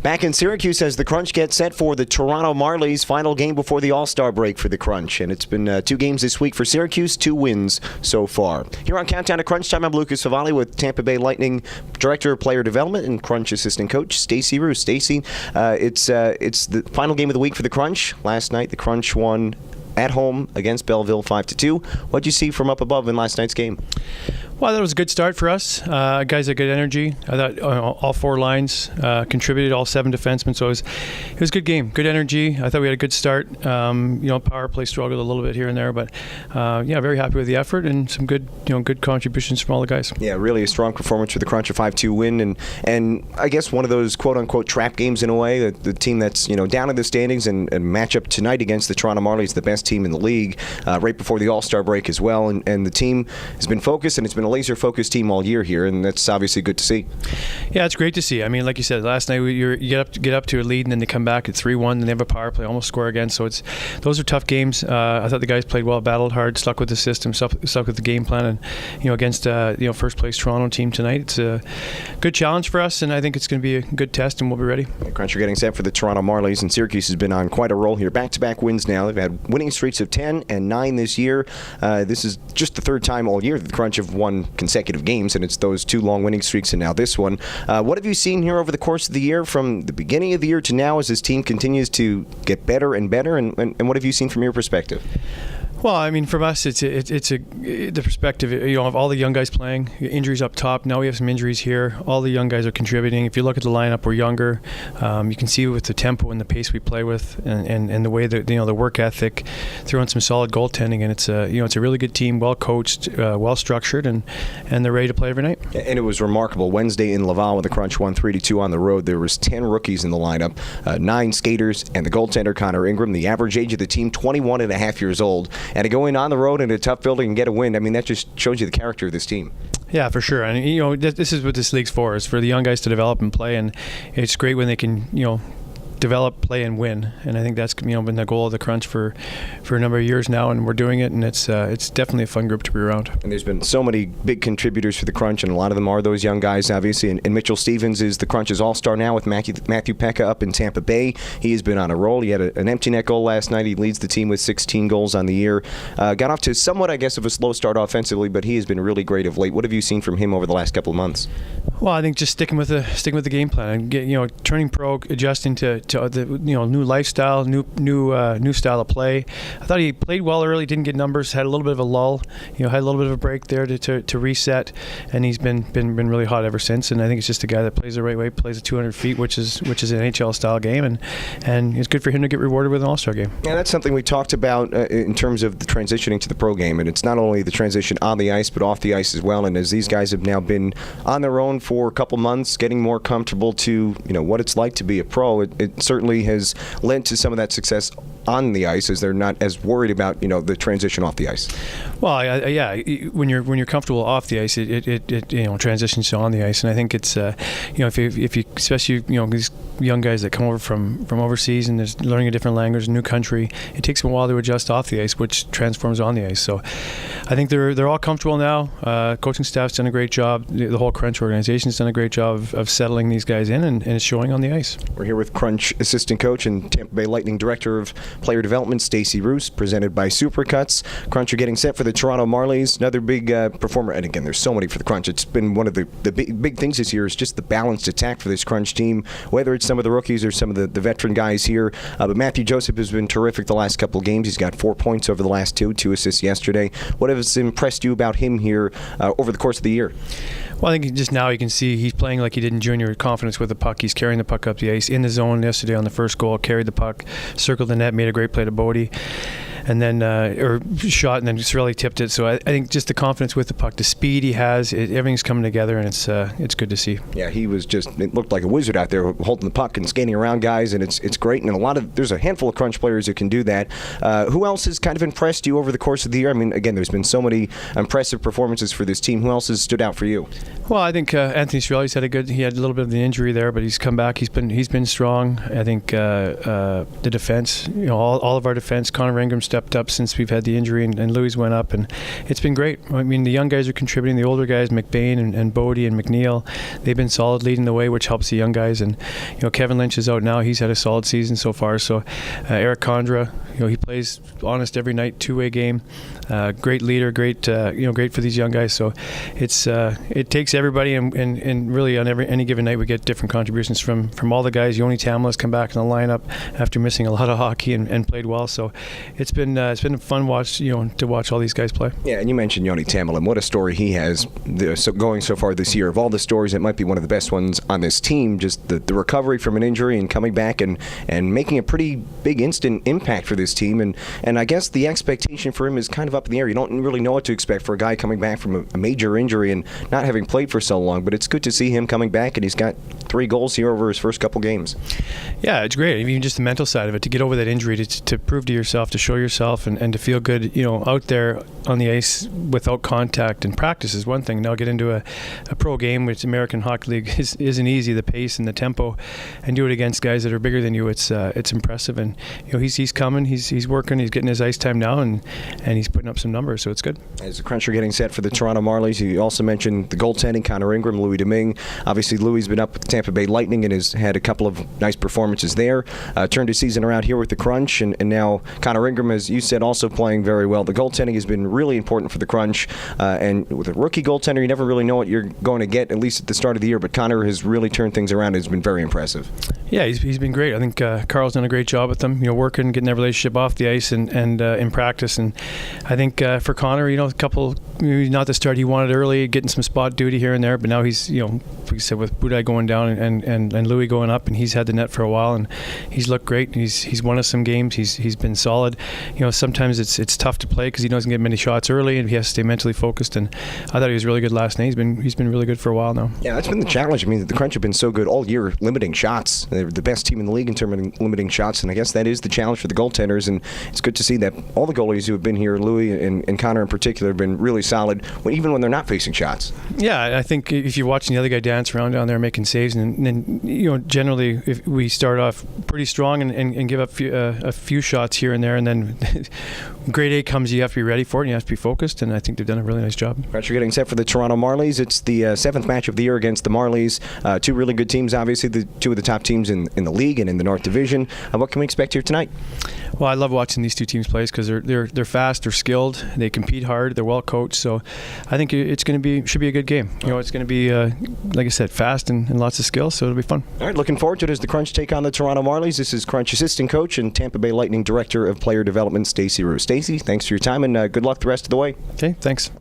Back in Syracuse as the Crunch gets set for the Toronto Marlies, final game before the All-Star break for the Crunch. And it's been 2 games this week for Syracuse, 2 wins so far. Here on Countdown to Crunch Time, I'm Lukas Favale with Tampa Bay Lightning Director of Player Development and Crunch Assistant Coach Stacy Roest. Stacy, it's the final game of the week for the Crunch. Last night, the Crunch won at home against Belleville 5-2. What did you see from up above in last night's game? Well, that was a good start for us. Guys had good energy. I thought all 4 lines contributed, all 7 defensemen. So it was a good game, good energy. I thought we had a good start. Power play struggled a little bit here and there, but very happy with the effort and some good contributions from all the guys. Yeah, really a strong performance for the Crunch, a 5-2 win, and I guess one of those quote unquote trap games in a way. The team that's down in the standings and match up tonight against the Toronto Marlies, the best team in the league, right before the All-Star break as well. And the team has been focused, and it's been a laser-focused team all year here, and that's obviously good to see. Yeah, it's great to see. I mean, like you said, last night you get up to a lead, and then they come back at 3-1, and they have a power play, almost score again. So those are tough games. I thought the guys played well, battled hard, stuck with the system, stuck with the game plan, and against first place Toronto team tonight, it's a good challenge for us, and I think it's going to be a good test, and we'll be ready. The Crunch are getting set for the Toronto Marlies, and Syracuse has been on quite a roll here. Back-to-back wins now. They've had winning streaks of 10 and 9 this year. This is just the 3rd time all year that the Crunch have won consecutive games, and it's those 2 long winning streaks and now this one. What have you seen here over the course of the year, from the beginning of the year to now, as this team continues to get better and better, and what have you seen from your perspective? Well, I mean, from us, the perspective, of all the young guys playing, injuries up top. Now we have some injuries here. All the young guys are contributing. If you look at the lineup, we're younger. You can see with the tempo and the pace we play with, and the way that the work ethic, throwing some solid goaltending, and it's a really good team, well coached, well structured, and they're ready to play every night. And it was remarkable. Wednesday in Laval, when the Crunch won 3-2 on the road, there was 10 rookies in the lineup, 9 skaters, and the goaltender Connor Ingram. The average age of the team, 21 and a half years old. And to go in on the road in a tough building and get a win, I mean, that just shows you the character of this team. Yeah, for sure. And, this is what this league's for, is for the young guys to develop and play. And it's great when they can, develop, play, and win. And I think that's been the goal of the Crunch for a number of years now, and we're doing it, and it's definitely a fun group to be around. And there's been so many big contributors for the Crunch, and a lot of them are those young guys, obviously. And Mitchell Stevens is the Crunch's all-star now with Matthew Pekka up in Tampa Bay. He has been on a roll. He had an empty net goal last night. He leads the team with 16 goals on the year. Got off to somewhat, I guess, of a slow start offensively, but he has been really great of late. What have you seen from him over the last couple of months? Well, I think just sticking with the game plan and turning pro, adjusting to the new lifestyle, new style of play. I thought he played well early, didn't get numbers, had a little bit of a lull, had a little bit of a break there to reset, and he's been really hot ever since. And I think it's just a guy that plays the right way, plays at 200 feet, which is an NHL style game, and it's good for him to get rewarded with an All-Star game. Yeah, that's something we talked about in terms of the transitioning to the pro game, and it's not only the transition on the ice but off the ice as well. And as these guys have now been on their own for a couple months, getting more comfortable to what it's like to be a pro, it certainly has lent to some of that success on the ice, as they're not as worried about the transition off the ice. Well, when you're comfortable off the ice, it transitions to on the ice, and I think it's if you especially these young guys that come over from overseas and is learning a different language, a new country, it takes them a while to adjust off the ice, which transforms on the ice. So I think they're all comfortable now. Coaching staff's done a great job. The whole Crunch organization's done a great job of settling these guys in, and it's showing on the ice. We're here with Crunch assistant coach and Tampa Bay Lightning director of player development, Stacy Roest, presented by Supercuts. Crunch are getting set for the Toronto Marlies, another big performer. And again, there's so many for the Crunch. It's been one of the big things this year is just the balanced attack for this Crunch team, whether it's some of the rookies or some of the veteran guys here. But Matthew Joseph has been terrific the last couple of games. He's got 4 points over the last 2 assists yesterday. What has impressed you about him here over the course of the year? Well, I think just now you can see he's playing like he did in junior, confidence with the puck. He's carrying the puck up the ice in the zone yesterday on the first goal, carried the puck, circled the net, made a great play to Bodie, and then or shot and then just really tipped it. So I think just the confidence with the puck, the speed he has, everything's coming together, and it's good to see. Yeah, he was it looked like a wizard out there holding the puck and skating around guys, and it's great. And there's a handful of Crunch players who can do that. Who else has kind of impressed you over the course of the year? I mean, again, there's been so many impressive performances for this team. Who else has stood out for you? Well, I think Anthony Cirelli's he had a little bit of the injury there, but he's come back. He's been strong. I think the defense, all of our defense, Connor Ingram stepped up since we've had the injury, and Louis went up, and it's been great. I mean, the young guys are contributing. The older guys, McBain and Bodie and McNeil, they've been solid leading the way, which helps the young guys. And Kevin Lynch is out now. He's had a solid season so far. So Eric Condra, he plays honest every night, two-way game. Great leader, great great for these young guys. So it takes everybody, and really on any given night we get different contributions from all the guys. Yoni Tamla's come back in the lineup after missing a lot of hockey and played well. So it's been a fun watch to watch all these guys play. Yeah, and you mentioned Yoni Tamla, and what a story he has going so far this year. Of all the stories, it might be one of the best ones on this team. Just the recovery from an injury and coming back and making a pretty big instant impact for this team. And I guess the expectation for him is kind of up in the air. You don't really know what to expect for a guy coming back from a major injury and not having played for so long. But it's good to see him coming back, and he's got 3 goals here over his first couple games. Yeah, it's great. Even just the mental side of it, to get over that injury, to prove to yourself, to show yourself, and to feel good, out there on the ice without contact and practice is one thing. Now get into a pro game, which American Hockey League isn't easy. The pace and the tempo, and do it against guys that are bigger than you. It's impressive, and he's coming. He's working. He's getting his ice time now, and he's putting up some numbers. So it's good. As the Cruncher getting set for the Toronto Marlies, you also mentioned the goaltending, Connor Ingram, Louis Domingue. Obviously, Louis has been up with the Tampa Bay Lightning and has had a couple of nice performances there. Turned his season around here with the Crunch, and now Connor Ingram, as you said, also playing very well. The goaltending has been really important for the Crunch, and with a rookie goaltender, you never really know what you're going to get, at least at the start of the year, but Connor has really turned things around and has been very impressive. Yeah, he's been great. I think Carl's done a great job with them, working, getting their relationship off the ice and in practice. And I think for Connor, a couple, not the start he wanted early, getting some spot duty here and there, but now he's, like you said, with Budai going down and Louis going up, and he's had the net for a while, and he's looked great. He's won us some games. He's been solid. Sometimes it's tough to play because he doesn't get many shots early, and he has to stay mentally focused. And I thought he was really good last night. He's been really good for a while now. Yeah, that's been the challenge. I mean, the Crunch have been so good all year, limiting shots. They're the best team in the league in terms of limiting shots, and I guess that is the challenge for the goaltenders. And it's good to see that all the goalies who have been here, Louis and Connor in particular, have been really solid, even when they're not facing shots. Yeah, I think if you're watching the other guy dance around down there making saves, and generally if we start off pretty strong and give up a few shots here and there, and then grade A comes, you have to be ready for it, and you have to be focused, and I think they've done a really nice job. Crunch are getting set for the Toronto Marlies. It's the 7th match of the year against the Marlies. 2 really good teams, obviously, the 2 of the top teams in the league and in the North Division. What can we expect here tonight? Well, I love watching these 2 teams play because they're fast, they're skilled, they compete hard, they're well coached. So I think should be a good game. It's going to be like I said, fast and lots of skill. So it'll be fun. All right, looking forward to it as the Crunch take on the Toronto Marlies. This is Crunch assistant coach and Tampa Bay Lightning director of player development, Stacy Roest. Stacy, thanks for your time, and good luck the rest of the way. Okay, thanks.